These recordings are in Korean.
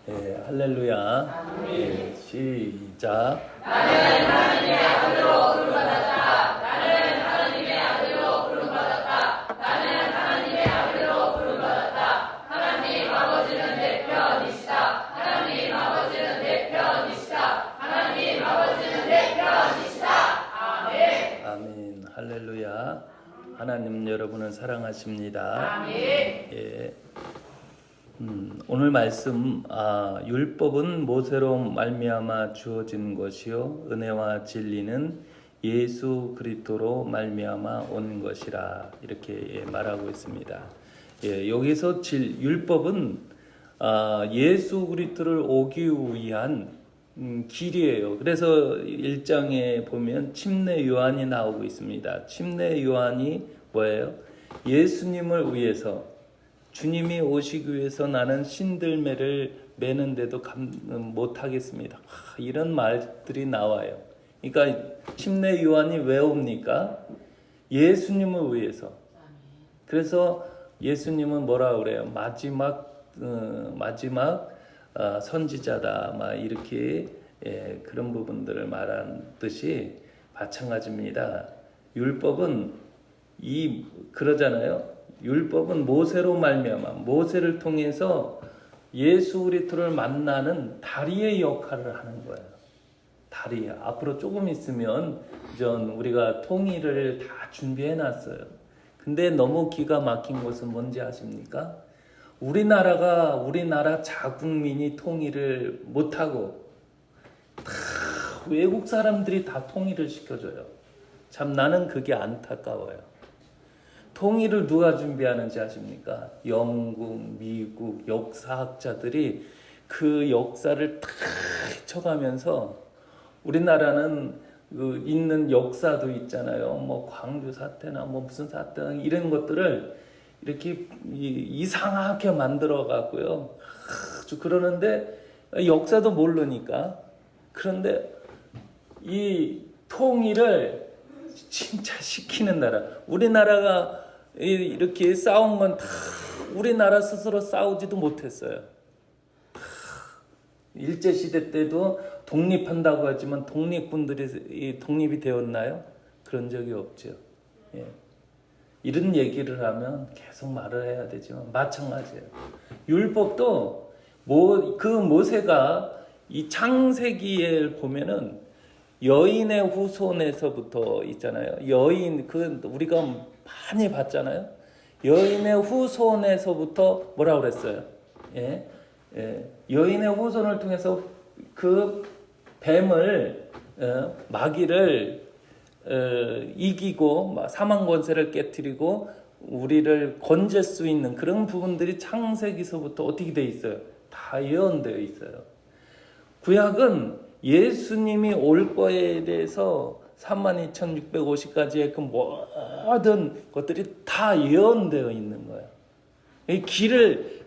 할렐루야. 시작. 나는 하나님의 아들로 부름받았다. 나는 하나님의 아들로 부름받았다. 나는 하나님의 아들로 부름받았다. 하나님 아버지는 내 편이시다. 하나님 아버지는 내 편이시다. 하나님 아버지는 내 편이시다. 아멘. 아멘. 할렐루야. 하나님 여러분을 사랑하십니다. 아멘. 오늘 말씀 율법은 모세로 말미암아 주어진 것이요 은혜와 진리는 예수 그리스도로 말미암아 온 것이라 이렇게 말하고 있습니다. 여기서 율법은 예수 그리스도를 오기 위한 길이에요. 그래서 1장에 보면 침례 요한이 나오고 있습니다. 침례 요한이 뭐예요? 예수님을 위해서 주님이 오시기 위해서 나는 신들매를 매는데도 못하겠습니다. 이런 말들이 나와요. 그러니까 침례 요한이 왜 옵니까? 예수님을 위해서. 그래서 예수님은 뭐라 그래요? 마지막 선지자다. 막 이렇게 그런 부분들을 말한 듯이 마찬가지입니다. 율법은 그러잖아요. 율법은 모세로 말미암아 모세를 통해서 예수 그리스도를 만나는 다리의 역할을 하는 거예요. 다리. 앞으로 조금 있으면 우리가 통일을 다 준비해 놨어요. 근데 너무 기가 막힌 것은 뭔지 아십니까? 우리나라 자국민이 통일을 못하고 다 외국 사람들이 다 통일을 시켜줘요. 참 나는 그게 안타까워요. 통일을 누가 준비하는지 아십니까? 영국, 미국 역사학자들이 그 역사를 다 헤쳐가면서 우리나라는 있는 역사도 있잖아요. 뭐 광주 사태나 뭐 무슨 사태 이런 것들을 이렇게 이상하게 만들어 갖고요. 그러는데 역사도 모르니까. 그런데 이 통일을 진짜 시키는 나라. 우리나라가 이렇게 싸운 건 다 우리나라 스스로 싸우지도 못했어요. 일제시대 때도 독립한다고 하지만 독립군들이 독립이 되었나요? 그런 적이 없죠. 이런 얘기를 하면 계속 말을 해야 되지만 마찬가지예요. 율법도 그 모세가 이 창세기에 보면은 여인의 후손에서부터 있잖아요. 여인 우리가 많이 봤잖아요. 여인의 후손에서부터 뭐라 그랬어요? 여인의 후손을 통해서 그 뱀을 마귀를 이기고 사망 권세를 깨뜨리고 우리를 건질 수 있는 그런 부분들이 창세기서부터 어떻게 돼 있어요? 다 예언되어 있어요. 구약은 예수님이 올 거에 대해서 32,650가지의 그 모든 것들이 다 예언되어 있는 거예요. 이 길을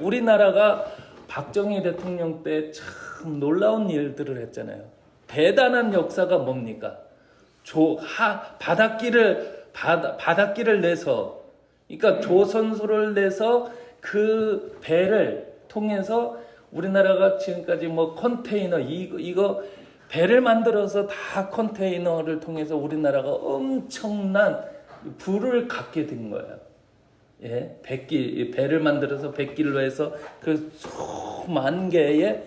우리나라가 박정희 대통령 때 참 놀라운 일들을 했잖아요. 대단한 역사가 뭡니까? 바닷길을 내서, 그러니까 조선소를 내서 그 배를 통해서 우리나라가 지금까지 컨테이너 이거 배를 만들어서 다 컨테이너를 통해서 우리나라가 엄청난 부를 갖게 된 거예요. 배를 만들어서 백길로 해서 그 수만 개의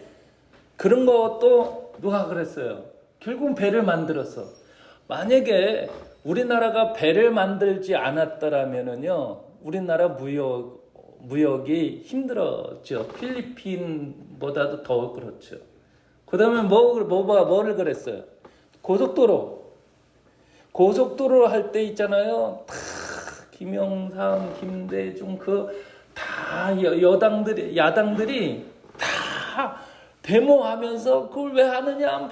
그런 것도 누가 그랬어요? 결국은 배를 만들었어. 만약에 우리나라가 배를 만들지 않았더라면은요, 우리나라 무역이 힘들었죠. 필리핀보다도 더 그렇죠. 그 다음에 뭐를 그랬어요? 고속도로 할 때 있잖아요. 다 김영삼, 김대중 다 야당들이 다 데모하면서 그걸 왜 하느냐?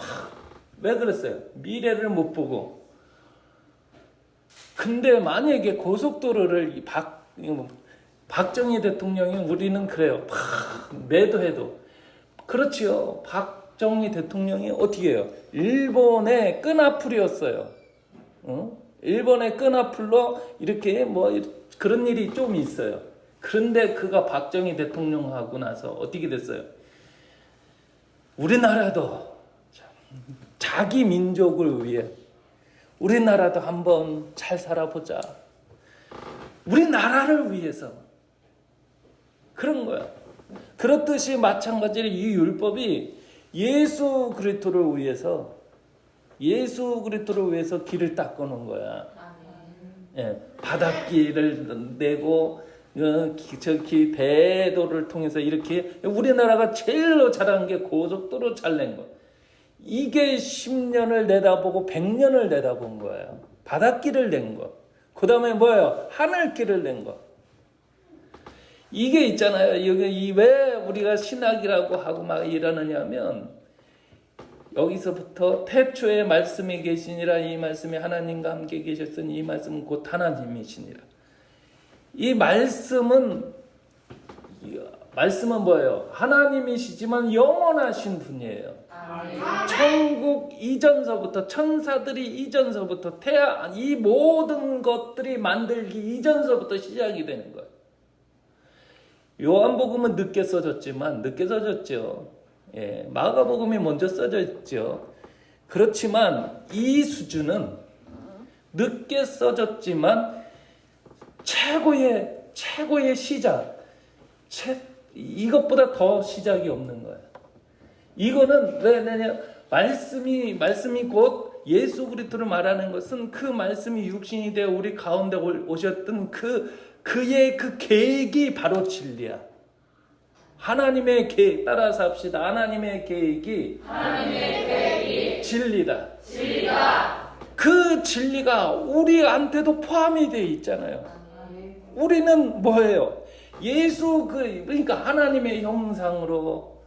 왜 그랬어요? 미래를 못 보고. 근데 만약에 고속도로를 박정희 대통령이 우리는 그래요. 매도해도. 그렇지요. 박정희 대통령이 어떻게 해요? 일본의 끈앞풀이었어요. 일본의 끈앞풀로 이렇게 그런 일이 좀 있어요. 그런데 그가 박정희 대통령 하고 나서 어떻게 됐어요? 우리나라도 자기 민족을 위해 우리나라도 한번 잘 살아보자. 우리나라를 위해서 그런 거야. 그렇듯이 마찬가지로 이 율법이 예수 그리스도를 위해서 길을 닦아놓은 거야. 예, 바닷길을 내고 저기 대도를 통해서 이렇게 우리나라가 제일로 잘한 게 고속도로 잘 낸 거. 이게 10년을 내다보고 100년을 내다본 거예요. 바닷길을 낸 거. 그 다음에 뭐예요? 하늘길을 낸 거. 이게 있잖아요. 여기 왜 우리가 신학이라고 하고 막 이러느냐면 여기서부터 태초에 말씀이 계시니라 이 말씀이 하나님과 함께 계셨으니 이 말씀은 곧 하나님이시니라. 이 말씀은 뭐예요? 하나님이시지만 영원하신 분이에요. 천국 이전서부터 천사들이 이전서부터 이 모든 것들이 만들기 이전서부터 시작이 되는 거예요. 요한복음은 늦게 써졌죠. 예, 마가복음이 먼저 써져 있죠. 그렇지만 이 수준은 늦게 써졌지만 최고의 시작, 이것보다 더 시작이 없는 거예요. 이거는 왜냐면 말씀이 곧 예수 그리스도를 말하는 것은 그 말씀이 육신이 되어 우리 가운데 오셨던 그의 그 계획이 바로 진리야. 하나님의 계획 따라서 합시다. 하나님의 계획이 진리다. 그 진리가 우리한테도 포함이 되어 있잖아요. 우리는 뭐예요? 그러니까 하나님의 형상으로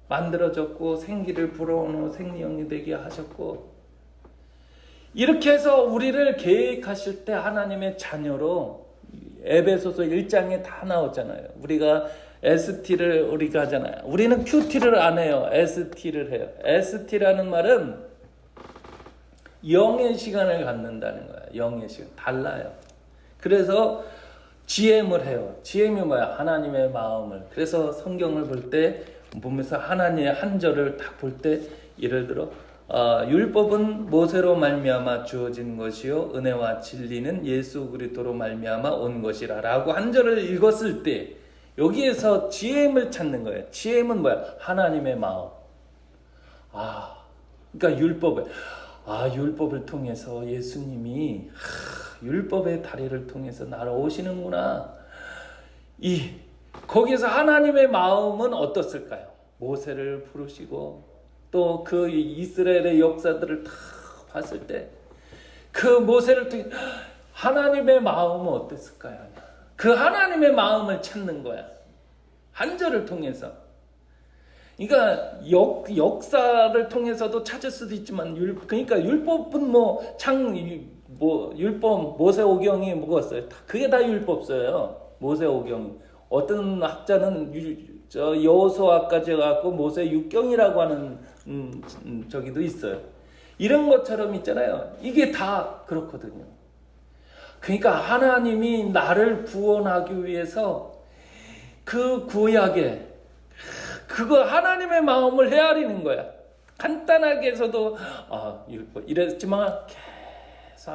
만들어졌고 생기를 불어넣어 생명이 되게 하셨고 이렇게 해서 우리를 계획하실 때 하나님의 자녀로 에베소서 1장에 다 나왔잖아요. 우리가 ST를 우리가 하잖아요. 우리는 QT를 안 해요. ST를 해요. ST라는 말은 영의 시간을 갖는다는 거예요. 영의 시간. 달라요. 그래서 GM을 해요. GM이 뭐야? 하나님의 마음을. 그래서 성경을 볼 때 보면서 하나님의 한 절을 딱 볼 때 예를 들어 율법은 모세로 말미암아 주어진 것이요 은혜와 진리는 예수 그리스도로 말미암아 온 것이라 라고 한 절을 읽었을 때 여기에서 GM을 찾는 거예요. GM은 뭐야? 하나님의 마음. 그러니까 율법을 통해서 예수님이 율법의 다리를 통해서 날아오시는구나. 거기서 하나님의 마음은 어떻을까요? 모세를 부르시고 또 그 이스라엘의 역사들을 다 봤을 때 그 모세를 통해 하나님의 마음은 어땠을까요? 그 하나님의 마음을 찾는 거야. 한 절을 통해서. 그러니까 역사를 통해서도 찾을 수도 있지만 그러니까 율법은 율법 모세오경이 뭐였어요? 그게 다 율법서예요. 모세오경이. 어떤 학자는 여호수아까지 갖고 모세 육경이라고 하는 저기도 있어요. 이런 것처럼 있잖아요. 이게 다 그렇거든요. 그러니까 하나님이 나를 구원하기 위해서 그 구약에 그거 하나님의 마음을 헤아리는 거야. 간단하게 해서도 율법 이랬지만 계속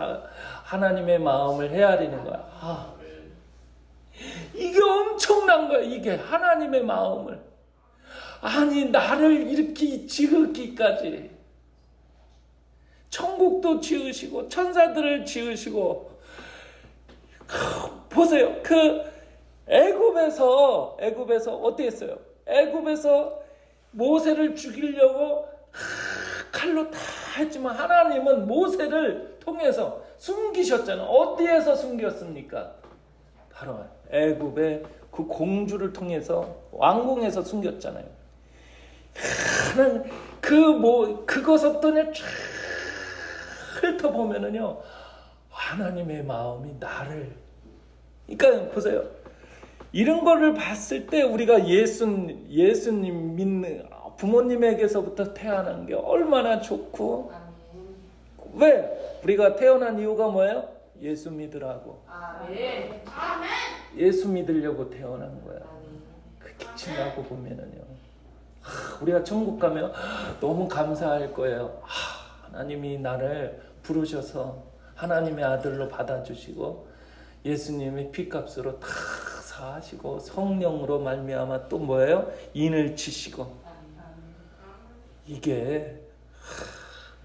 하나님의 마음을 헤아리는 거야. 이게 엄청난 거야. 이게 하나님의 마음을. 아니 나를 이렇게 지으기까지 천국도 지으시고 천사들을 지으시고 보세요. 그 애굽에서 어떻게 했어요? 애굽에서 모세를 죽이려고 칼로 다 했지만 하나님은 모세를 통해서 숨기셨잖아요. 어디에서 숨겼습니까? 바로 애굽의 그 공주를 통해서 왕궁에서 숨겼잖아요. 그것부터 쫙 훑어보면은요, 하나님의 마음이 나를. 그러니까 보세요. 이런 거를 봤을 때 우리가 예수님 믿는 부모님에게서부터 태어난 게 얼마나 좋고. 왜? 우리가 태어난 이유가 뭐예요? 예수 믿으라고. 아멘. 예수 믿으려고 태어난 거야. 그 기침하고 보면은요. 우리가 천국 가면 너무 감사할 거예요. 하나님이 나를 부르셔서 하나님의 아들로 받아주시고 예수님의 피값으로 다 사하시고 성령으로 말미암아 또 뭐예요? 인을 치시고. 이게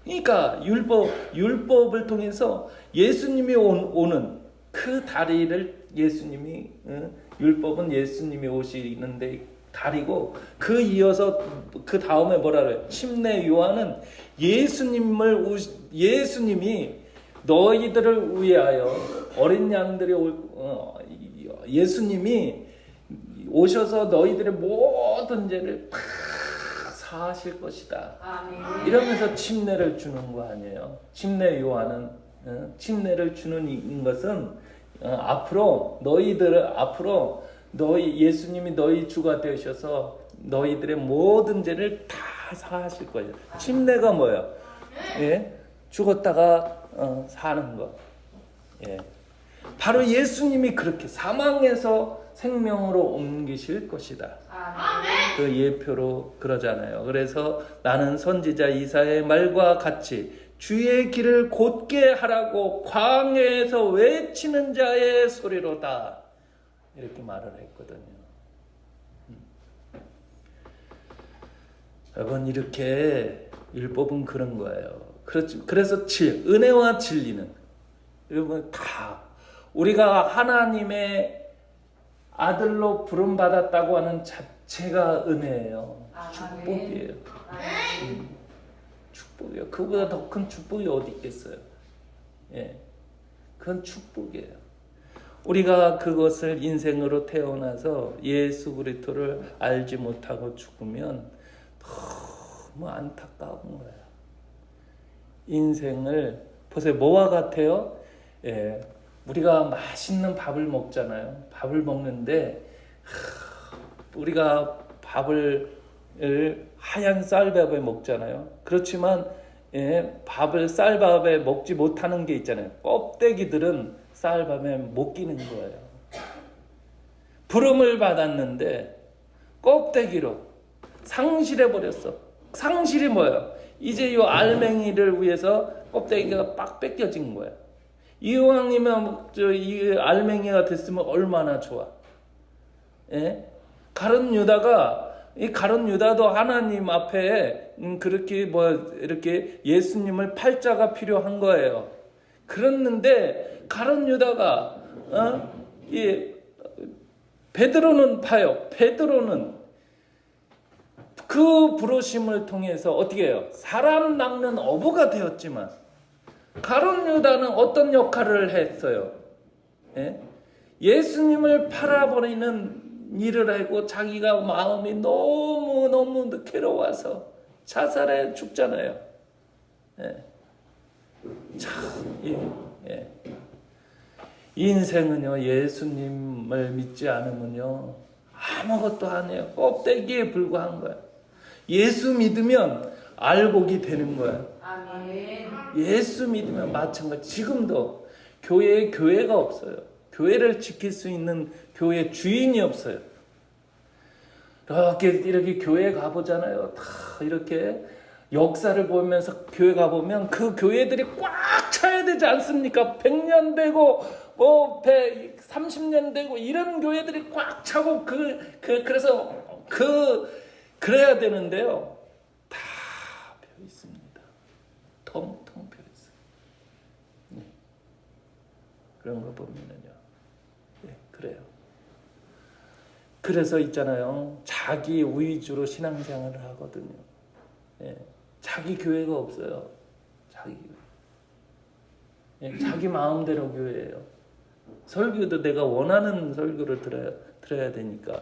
그러니까 율법을 통해서 예수님이 오는 그 다리를 예수님이 율법은 예수님이 오시는데 다리고 그 이어서 그 다음에 뭐라 그래요? 침례 요한은 예수님이 너희들을 위하여 어린 양들이 예수님이 오셔서 너희들의 모든 죄를 다 사하실 것이다. 이러면서 침례를 주는 거 아니에요? 침례 요한은 침례를 주는 것은 앞으로 예수님이 너희 주가 되셔서 너희들의 모든 죄를 다 사하실 거예요. 침례가 뭐예요? 예? 죽었다가 사는 거. 예. 바로 예수님이 그렇게 사망에서 생명으로 옮기실 것이다. 그 예표로 그러잖아요. 그래서 나는 선지자 이사야의 말과 같이 주의 길을 곧게 하라고 광야에서 외치는 자의 소리로다. 이렇게 말을 했거든요. 여러분, 이렇게 율법은 그런 거예요. 그래서 은혜와 진리는 여러분 다 우리가 하나님의 아들로 부름받았다고 하는 자체가 은혜예요. 축복이에요. 축복이에요. 그보다 더 큰 축복이 어디 있겠어요? 예, 그건 축복이에요. 우리가 그것을 인생으로 태어나서 예수 그리스도를 알지 못하고 죽으면 너무 안타까운 거예요. 인생을 보세요. 뭐와 같아요? 예, 우리가 맛있는 밥을 먹잖아요. 밥을 먹는데 우리가 밥을 하얀 쌀밥에 먹잖아요. 그렇지만 밥을 쌀밥에 먹지 못하는 게 있잖아요. 껍데기들은 쌀밥에 못 끼는 거예요. 부름을 받았는데 껍데기로 상실해버렸어. 상실이 뭐예요? 이제 이 알맹이를 위해서 껍데기가 빡 뺏겨진 거야. 이왕이면 이 알맹이가 됐으면 얼마나 좋아. 예? 가룟 유다도 하나님 앞에 그렇게 이렇게 예수님을 팔자가 필요한 거예요. 그랬는데 가룟 유다가 베드로는 파요. 베드로는 그 부르심을 통해서 어떻게 해요? 사람 낚는 어부가 되었지만 가룟 유다는 어떤 역할을 했어요? 예수님을 팔아버리는 일을 하고 자기가 마음이 너무 괴로워서 자살해 죽잖아요. 인생은요, 예수님을 믿지 않으면요 아무것도 아니에요. 껍데기에 불과한 거야. 예수 믿으면 알곡이 되는 거야. 아멘. 예수 믿으면 마찬가지. 지금도 교회가 없어요. 교회를 지킬 수 있는 교회 주인이 없어요. 이렇게 교회 가보잖아요. 다 이렇게 역사를 보면서 교회 가보면 그 교회들이 꽉 차야 되지 않습니까? 100년 되고 30년 되고 이런 교회들이 꽉 차고 그래서 그래야 되는데요. 다 펴 있습니다. 텅텅 펴 있어요. 그런 거 보면은요. 그래요. 그래서 있잖아요. 자기 위주로 신앙생활을 하거든요. 자기 교회가 없어요. 자기 마음대로 교회예요. 설교도 내가 원하는 설교를 들어야 되니까.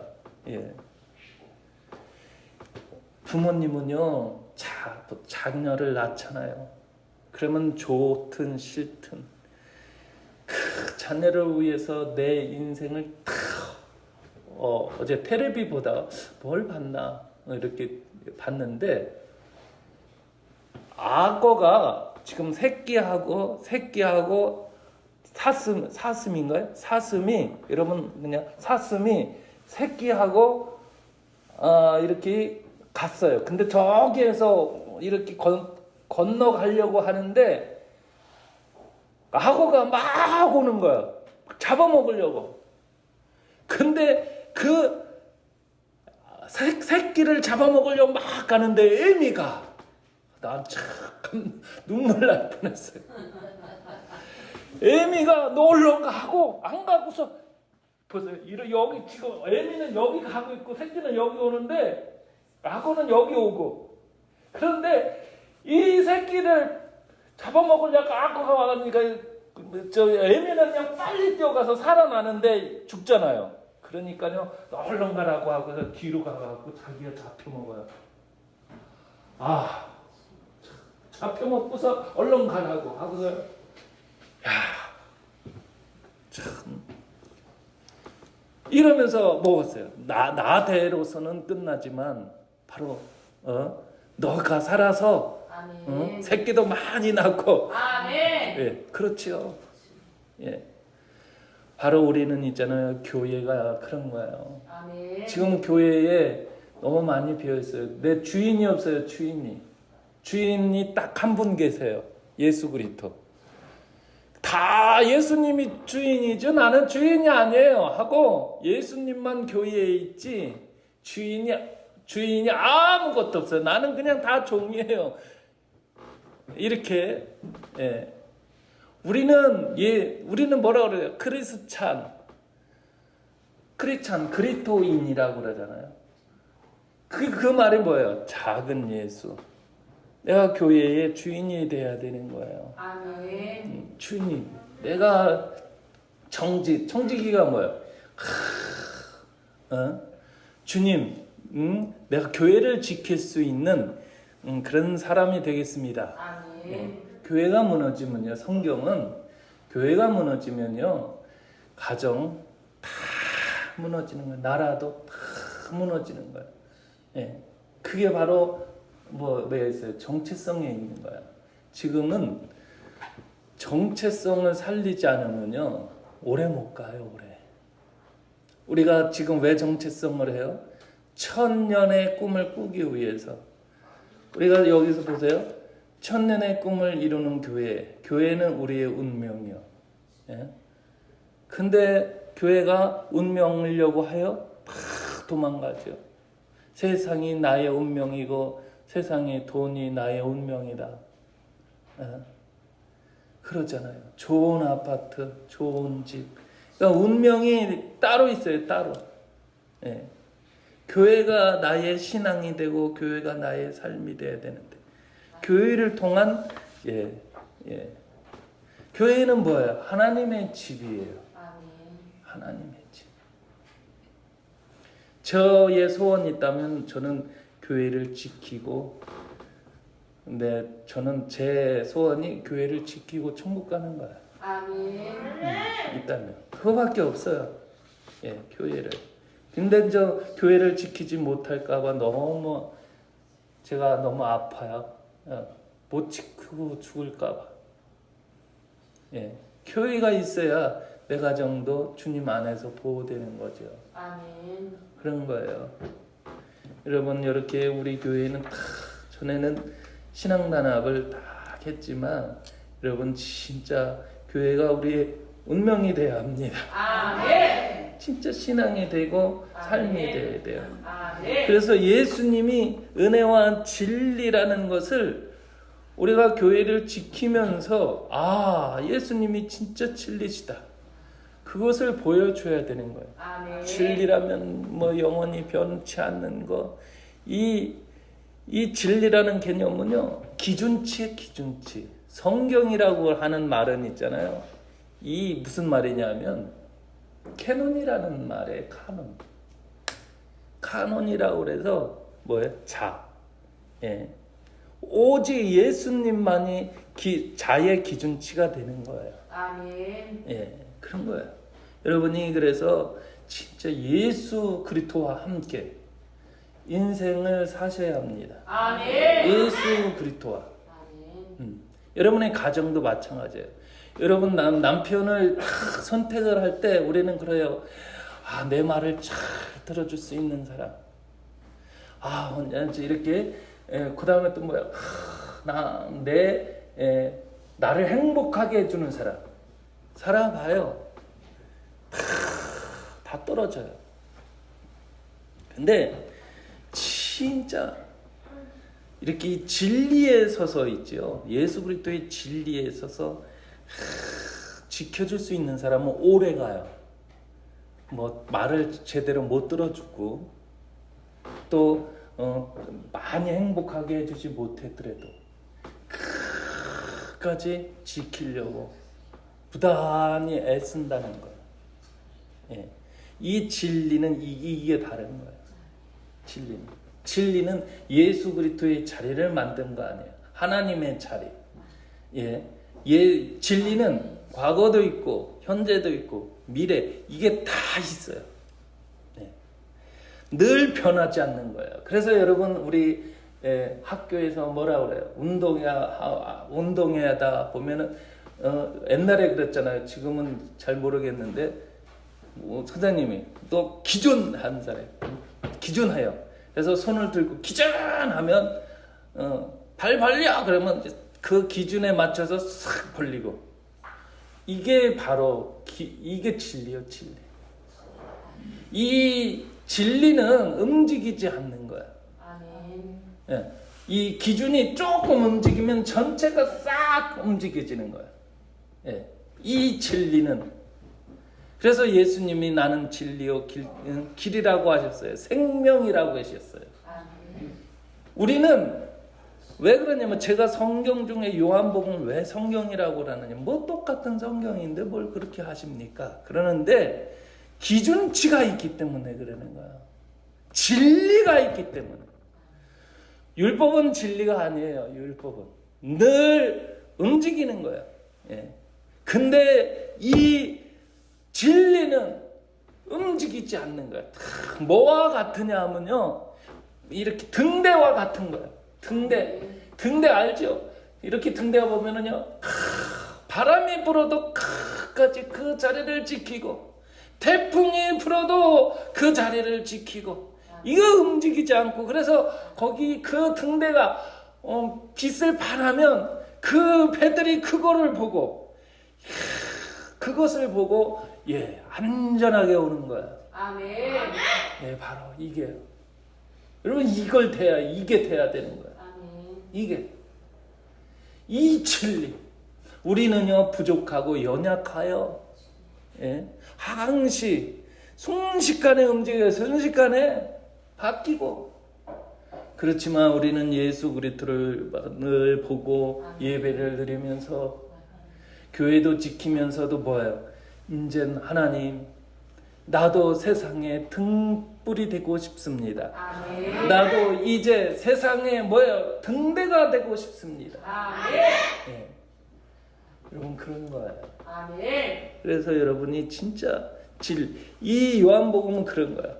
부모님은요, 자녀를 낳잖아요. 그러면 좋든 싫든 그 자녀를 위해서 내 인생을 어제 텔레비보다 뭘 봤나 이렇게 봤는데 악어가 지금 새끼하고 사슴인가요? 사슴이 여러분 그냥 사슴이 새끼하고 이렇게 갔어요. 근데 저기에서 이렇게 건너가려고 하는데 악어가 막 오는 거야. 잡아먹으려고. 근데 그 새끼를 잡아먹으려고 막 가는데 애미가 난 참 눈물 날 뻔했어요. 애미가 놀러 가고 안 가고서 보세요. 여기 지금 애미는 여기 가고 있고 새끼는 여기 오는데 악어는 여기 오고. 그런데 이 새끼를 잡아먹으려고 악어가 와가니까 저 애미는 그냥 빨리 뛰어가서 살아나는데 죽잖아요. 그러니까요 얼른 가라고 하고서 뒤로 가갖고 자기가 잡혀먹어요. 잡혀먹고서 얼른 가라고 하고서 참 이러면서 먹었어요. 나대로서는 끝나지만 바로 너가 살아서 새끼도 많이 낳고 예, 그렇지요. 예. 바로 우리는 있잖아요. 교회가 그런 거예요. 지금 교회에 너무 많이 비어 있어요. 내 주인이 없어요. 주인이 딱 한 분 계세요. 예수 그리스도. 다 예수님이 주인이죠. 나는 주인이 아니에요. 하고 예수님만 교회에 있지 주인이 아무것도 없어요. 나는 그냥 다 종이에요. 이렇게 예. 우리는 뭐라 그래요? 그리스도인이라고 그러잖아요. 그 말이 뭐예요? 작은 예수. 내가 교회의 주인이 돼야 되는 거예요. 아멘. 주인. 내가 정직이가 뭐예요? 주님, 내가 교회를 지킬 수 있는 그런 사람이 되겠습니다. 아멘. 교회가 무너지면요, 성경은 교회가 무너지면요, 가정 다 무너지는 거예요. 나라도 다 무너지는 거예요. 예, 그게 바로 뭐에 있어요? 정체성에 있는 거예요. 지금은 정체성을 살리지 않으면요, 오래 못 가요, 오래. 우리가 지금 왜 정체성을 해요? 천년의 꿈을 꾸기 위해서. 우리가 여기서 보세요. 천년의 꿈을 이루는 교회는 우리의 운명이요. 예? 근데 교회가 운명이려고 해요? 다 도망가죠. 세상이 나의 운명이고 세상의 돈이 나의 운명이다. 예? 그러잖아요. 좋은 아파트, 좋은 집. 그러니까 운명이 따로 있어요, 따로. 예. 교회가 나의 신앙이 되고 교회가 나의 삶이 돼야 되는데 교회를 통한 교회는 뭐예요? 하나님의 집이에요. 하나님의 집. 저의 소원이 있다면 저는 교회를 지키고, 근데 저는 제 소원이 교회를 지키고 천국 가는 거예요. 아멘. 있다면 그거밖에 없어요. 예, 교회를. 근데 저 교회를 지키지 못할까봐 제가 너무 아파요. 못 지키고 죽을까봐. 예, 교회가 있어야 내 가정도 주님 안에서 보호되는 거죠. 아멘. 그런 거예요. 여러분, 이렇게 우리 교회는 다 전에는 신앙단합을 다 했지만 여러분 진짜 교회가 우리의 운명이 되어야 합니다. 아멘. 진짜 신앙이 되고 삶이 아멘. 되어야 돼요. 아멘. 그래서 예수님이 은혜와 진리라는 것을 우리가 교회를 지키면서 예수님이 진짜 진리시다. 그것을 보여줘야 되는 거예요. 아멘. 진리라면 뭐 영원히 변치 않는 거. 이 진리라는 개념은요, 기준치의 기준치. 성경이라고 하는 말은 있잖아요. 이 무슨 말이냐면 캐논이라는 말에 카논이라고 그래서 뭐예요? 예. 오직 예수님만이 자의 기준치가 되는 거예요. 아멘. 예, 그런 거예요. 여러분이 그래서 진짜 예수 그리스도와 함께 인생을 사셔야 합니다. 아멘. 예수 그리스도와. 아멘. 여러분의 가정도 마찬가지예요. 여러분 남편을 선택을 할 때 우리는 그래요. 내 말을 잘 들어줄 수 있는 사람. 이렇게 그 다음에 또 뭐야? 나를 행복하게 해주는 사람. 살아봐요. 다 떨어져요. 근데 진짜 이렇게 이 진리에 서서 있죠. 예수 그리스도의 진리에 서서 지켜줄 수 있는 사람은 오래 가요. 뭐 말을 제대로 못 들어주고 또 많이 행복하게 해주지 못했더라도 끝까지 지키려고 부단히 애쓴다는 거예요. 예. 이 진리는 이게 다른 거예요. 진리는 예수 그리스도의 자리를 만든 거 아니에요. 하나님의 자리. 진리는 과거도 있고 현재도 있고 미래 이게 다 있어요. 늘 변하지 않는 거예요. 그래서 여러분 우리 학교에서 뭐라 그래요? 운동회하다 보면은 옛날에 그랬잖아요. 지금은 잘 모르겠는데 선생님이 또 기준한 사람 기준해요. 그래서 손을 들고 기준하면 발 벌려 그러면 그 기준에 맞춰서 싹 벌리고 이게 바로 이게 진리요 진리. 이 진리는 움직이지 않는 거야. 아멘. 이 기준이 조금 움직이면 전체가 싹 움직여지는 거야. 이 진리는 그래서 예수님이 나는 진리요 길이라고 하셨어요. 생명이라고 하셨어요. 우리는 왜 그러냐면 제가 성경 중에 요한복음을 왜 성경이라고 하느냐 뭐 똑같은 성경인데 뭘 그렇게 하십니까? 그러는데 기준치가 있기 때문에 그러는 거야. 진리가 있기 때문에. 율법은 진리가 아니에요. 율법은 늘 움직이는 거야. 근데 이 진리는 움직이지 않는 거야. 뭐와 같으냐 하면요. 이렇게 등대와 같은 거야. 등대 알죠? 이렇게 등대가 보면은요. 바람이 불어도 끝까지 그 자리를 지키고 태풍이 불어도 그 자리를 지키고 이거 움직이지 않고 그래서 거기 그 등대가 빛을 발하면 그 배들이 그것을 보고 안전하게 오는 거야. 아멘. 바로 이게 여러분 이게 돼야 되는 거야. 아멘. 이게 이 진리. 우리는요 부족하고 연약하여 항시 순식간에 움직여요. 순식간에 바뀌고 그렇지만 우리는 예수 그리스도를 늘 보고 예배를 드리면서 교회도 지키면서도 뭐예요? 이젠 하나님 나도 세상에 등불이 되고 싶습니다. 아멘. 나도 이제 세상에 뭐예요? 등대가 되고 싶습니다. 아멘. 여러분 그런 거예요. 아멘. 그래서 여러분이 진짜 이 요한복음은 그런 거야.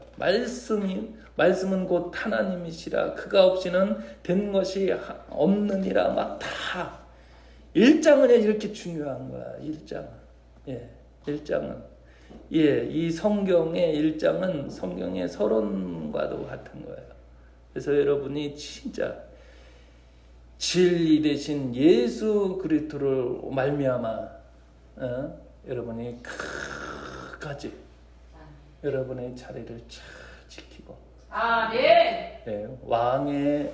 말씀은 곧 하나님이시라 그가 없이는 된 것이 없느니라 막 다 1장은 이렇게 중요한 거야. 1장은 이 성경의 1장은 성경의 서론과도 같은 거예요. 그래서 여러분이 진짜 진리 대신 예수 그리스도를 말미암아 여러분이 끝까지 여러분의 자리를 잘 지키고 아멘. 왕의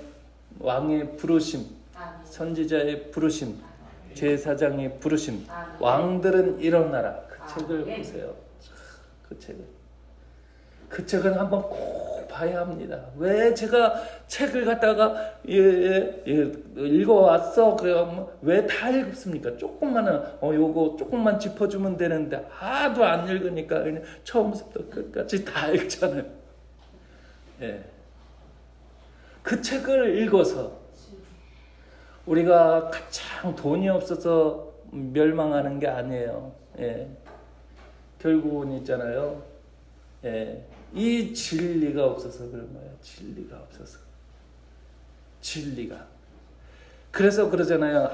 부르심, 아멘. 선지자의 부르심, 아멘. 제사장의 부르심, 아멘. 왕들은 일어나라. 그 책을 아멘. 보세요. 그 책은 한번 꼭 봐야 합니다. 왜 제가 책을 갖다가 읽어왔어? 그래 왜 다 읽습니까? 요거 조금만 짚어주면 되는데 하도 안 읽으니까 그냥 처음부터 끝까지 다 읽잖아요. 그 책을 읽어서 우리가 가장 돈이 없어서 멸망하는 게 아니에요. 결국은 있잖아요. 이 진리가 없어서 그런 거예요. 진리가 없어서. 진리가. 그래서 그러잖아요.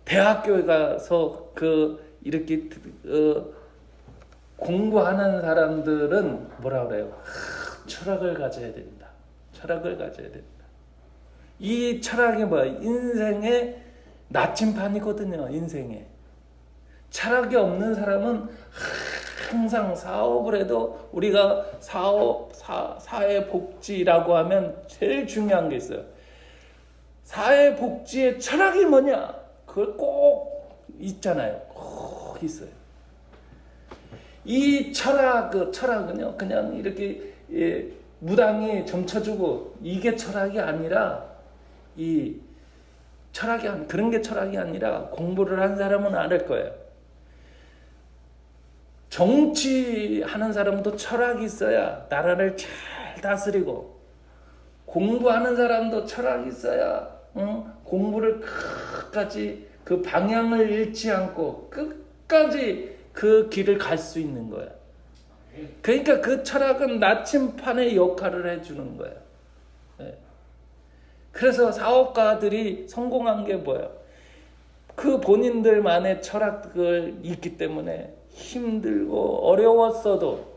대학교에 가서 이렇게 공부하는 사람들은 뭐라 그래요? 철학을 가져야 된다. 철학을 가져야 된다. 이 철학이 뭐야? 인생의 나침판이거든요. 인생에. 철학이 없는 사람은 항상 사업을 해도 우리가 사회복지라고 하면 제일 중요한 게 있어요. 사회복지의 철학이 뭐냐? 그걸 꼭 있잖아요. 꼭 있어요. 이 철학은요, 그냥 이렇게 무당이 점쳐주고 이게 철학이 아니라 그런 게 철학이 아니라 공부를 한 사람은 알 거예요. 정치하는 사람도 철학이 있어야 나라를 잘 다스리고, 공부하는 사람도 철학이 있어야 공부를 끝까지 그 방향을 잃지 않고 끝까지 그 길을 갈 수 있는 거야. 그러니까 그 철학은 나침판의 역할을 해주는 거야. 네. 그래서 사업가들이 성공한 게 뭐예요? 그 본인들만의 철학을 있기 때문에 힘들고 어려웠어도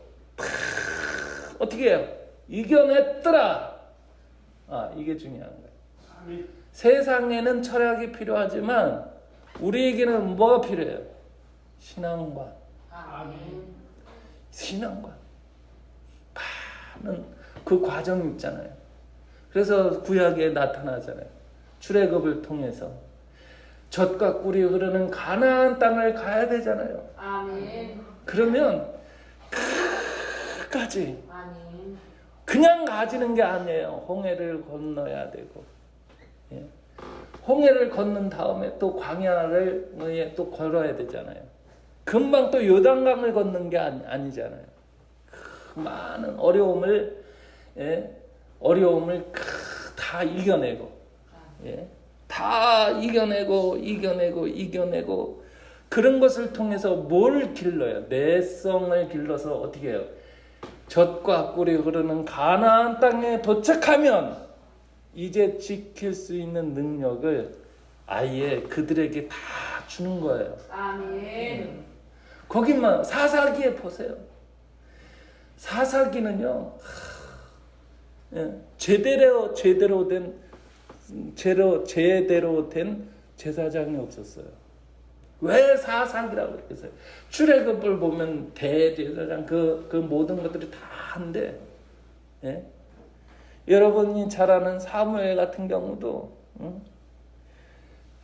어떻게 해요? 이겨냈더라. 이게 중요한 거예요. 세상에는 철학이 필요하지만 우리에게는 뭐가 필요해요? 신앙관. 신앙관. 많은 그 과정이 있잖아요. 그래서 구약에 나타나잖아요. 출애굽을 통해서 젖과 꿀이 흐르는 가나안 땅을 가야 되잖아요. 아멘. 그러면 끝까지 아멘. 그냥 가지는 게 아니에요. 홍해를 건너야 되고, 예. 홍해를 건넌 다음에 또 광야를 또 걸어야 되잖아요. 금방 또 요단강을 걷는 게 아니잖아요. 그 많은 어려움을 다 이겨내고, 예. 다 이겨내고 그런 것을 통해서 뭘 길러요? 내성을 길러서 어떻게 해요? 젖과 꿀이 흐르는 가나안 땅에 도착하면 이제 지킬 수 있는 능력을 아예 그들에게 다 주는 거예요. 아멘. 거기만 사사기에 보세요. 사사기는요, 제대로 된 제사장이 없었어요. 왜 사사기라고 그랬어요? 출애굽을 보면 대제사장 그 모든 것들이 다 한데, 예? 여러분이 잘 아는 사무엘 같은 경우도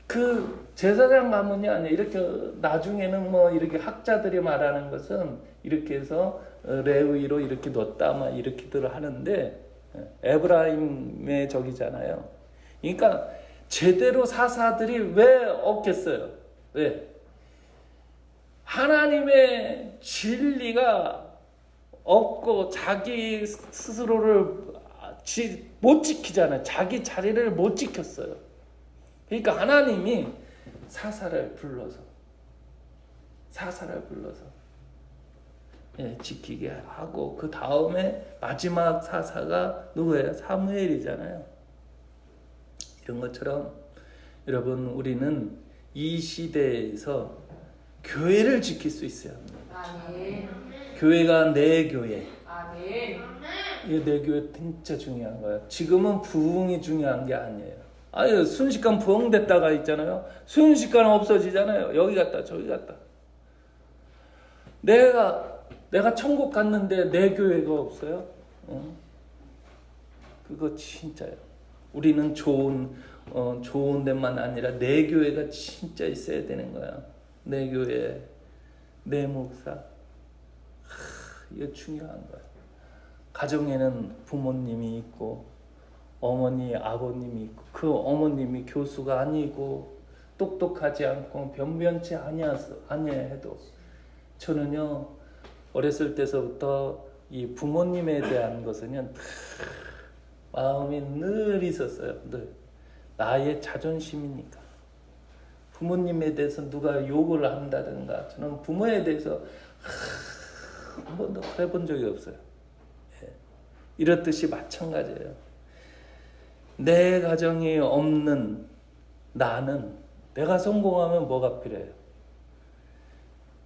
그 제사장 가문이 아니에요. 이렇게 나중에는 뭐 이렇게 학자들이 말하는 것은 이렇게 해서 레위로 이렇게 넣었다 막 이렇게들 하는데, 에브라임의 적이잖아요. 그러니까 제대로 사사들이 왜 없겠어요? 왜? 하나님의 진리가 없고 자기 스스로를 못 지키잖아요. 자기 자리를 못 지켰어요. 그러니까 하나님이 사사를 불러서 지키게 하고, 그 다음에 마지막 사사가 누구예요? 사무엘이잖아요. 이런 것처럼 여러분, 우리는 이 시대에서 교회를 지킬 수 있어야 합니다. 아멘. 교회가 내 교회. 아멘. 이 내 교회 진짜 중요한 거예요. 지금은 부흥이 중요한 게 아니에요. 순식간 부흥됐다가 있잖아요. 순식간 없어지잖아요. 여기 갔다 저기 갔다. 내가 천국 갔는데 내 교회가 없어요? 그거 진짜요. 우리는 좋은 데만 아니라 내 교회가 진짜 있어야 되는 거야. 내 교회, 내 목사. 이거 중요한 거야. 가정에는 부모님이 있고 어머니, 아버님이 있고, 그 어머님이 교수가 아니고 똑똑하지 않고 변변치 아니해도 저는요, 어렸을 때서부터 이 부모님에 대한 것은요, 마음이 늘 있었어요. 늘. 나의 자존심이니까. 부모님에 대해서 누가 욕을 한다든가, 저는 부모에 대해서 한 번도 해본 적이 없어요. 이렇듯이 마찬가지예요. 내 가정이 없는 나는 내가 성공하면 뭐가 필요해요?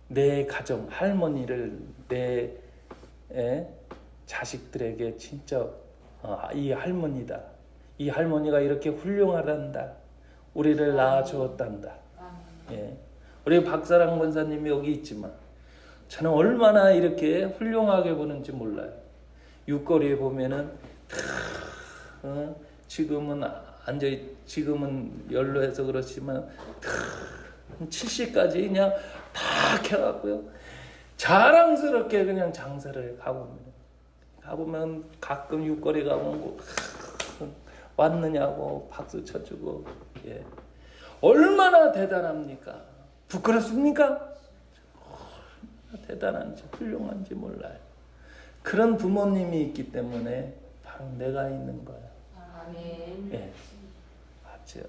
내 가정, 할머니를 내 자식들에게 진짜 이 할머니다. 이 할머니가 이렇게 훌륭하단다. 우리를 낳아주었단다. 예. 우리 박사랑 권사님이 여기 있지만 저는 얼마나 이렇게 훌륭하게 보는지 몰라요. 육거리에 보면은 지금은 지금은 연로해서 그렇지만 70까지 그냥 다 켜갖고요. 자랑스럽게 그냥 장사를 가보면 가끔 육거리 가면 왔느냐고 박수 쳐주고. 예. 얼마나 대단합니까? 부끄럽습니까? 대단한지 훌륭한지 몰라요. 그런 부모님이 있기 때문에 바로 내가 있는 거예요. 아멘. 예, 맞죠.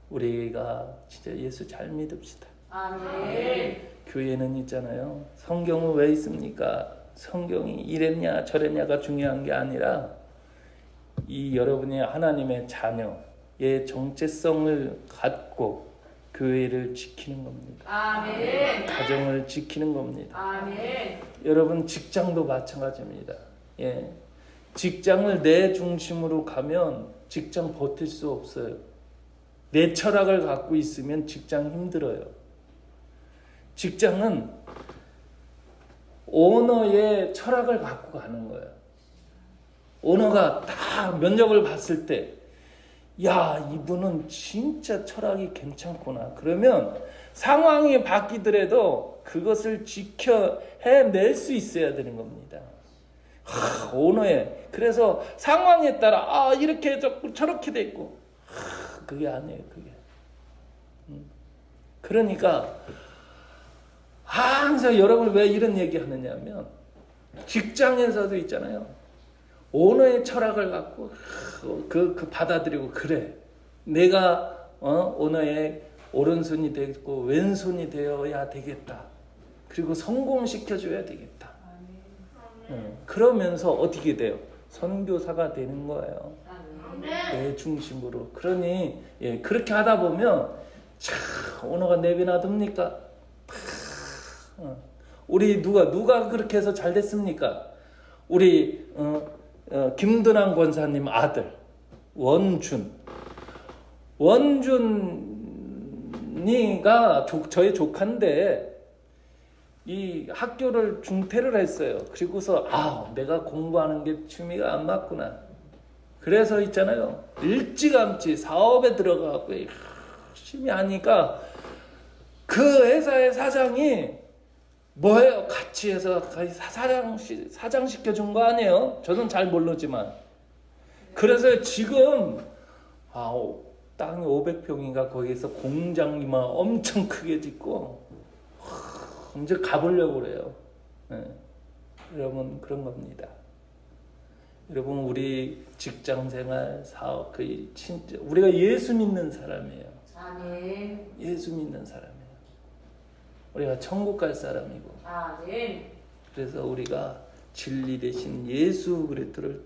우리가 진짜 예수 잘 믿읍시다. 아멘. 교회는 있잖아요. 성경은 왜 있습니까? 성경이 이랬냐 저랬냐가 중요한 게 아니라 이 여러분이 하나님의 자녀의 정체성을 갖고 교회를 지키는 겁니다. 아멘. 가정을 지키는 겁니다. 아멘. 여러분 직장도 마찬가지입니다. 예. 직장을 내 중심으로 가면 직장 버틸 수 없어요. 내 철학을 갖고 있으면 직장 힘들어요. 직장은 오너의 철학을 갖고 가는 거예요. 오너가 딱 면접을 봤을 때, 야, 이분은 진짜 철학이 괜찮구나. 그러면 상황이 바뀌더라도 그것을 지켜 해낼 수 있어야 되는 겁니다. 오너의. 그래서 상황에 따라 이렇게 됐고 저렇게 됐고 그게 아니에요. 그게. 그러니까 항상 여러분 왜 이런 얘기 하느냐면 직장에서도 있잖아요. 오너의 철학을 갖고 그 받아들이고 그래. 내가 오너의 오른손이 되고 왼손이 되어야 되겠다. 그리고 성공시켜줘야 되겠다. 그러면서 어떻게 돼요? 선교사가 되는 거예요. 내 중심으로. 그러니 그렇게 하다 보면 오너가 내비놔둡니까? 우리 누가 그렇게 해서 잘 됐습니까? 우리 김든환 권사님 아들 원준이가 저의 조카인데 이 학교를 중퇴를 했어요. 그리고서 내가 공부하는 게 취미가 안 맞구나. 그래서 있잖아요. 일찌감치 사업에 들어가고 열심히 하니까 그 회사의 사장이 뭐예요? 같이 해서 사장 시켜준 거 아니에요? 저는 잘 모르지만. 그래서 지금 땅이 500평인가 거기서 공장이 막 엄청 크게 짓고 이제 가보려고 그래요. 네. 여러분 그런 겁니다. 여러분 우리 직장생활, 사업 진짜 우리가 예수 믿는 사람이에요. 아멘. 예수 믿는 사람이에요. 우리가 천국 갈 사람이고. 아멘. 그래서 우리가 진리 대신 예수 그리스도를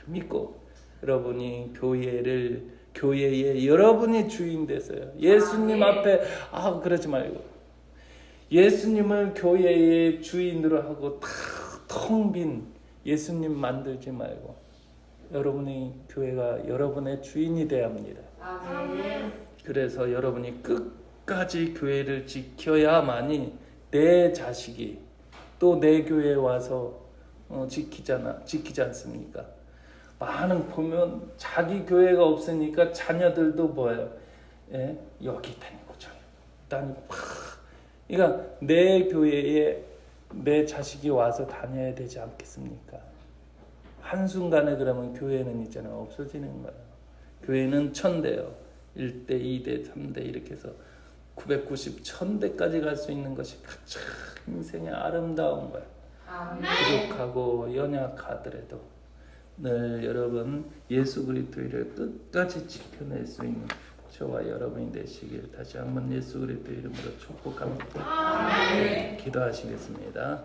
믿고 여러분이 교회에 여러분이 주인 되세요. 예수님 앞에 그러지 말고 예수님을 교회의 주인으로 하고 텅 빈 예수님 만들지 말고 여러분이 교회가 여러분의 주인이 되어야 합니다. 아멘. 그래서 여러분이 끝까지 교회를 지켜야만이 내 자식이 또 내 교회에 와서 지키지 않습니까? 많은 보면 자기 교회가 없으니까 자녀들도 뭐예요? 여기 다니고 저기 다니고 그러니까 내 교회에 내 자식이 와서 다녀야 되지 않겠습니까? 한순간에 그러면 교회는 있잖아요. 없어지는 거예요. 교회는 1000대요. 1대, 2대, 3대 이렇게 해서 990, 1000대까지 갈 수 있는 것이 가장 인생의 아름다운 거예요. 부족하고 연약하더라도 늘 여러분 예수 그리스도를 끝까지 지켜낼 수 있는 저와 여러분이 되시길 다시 한번 예수 그리스도 이름으로 축복합니다. 기도하시겠습니다.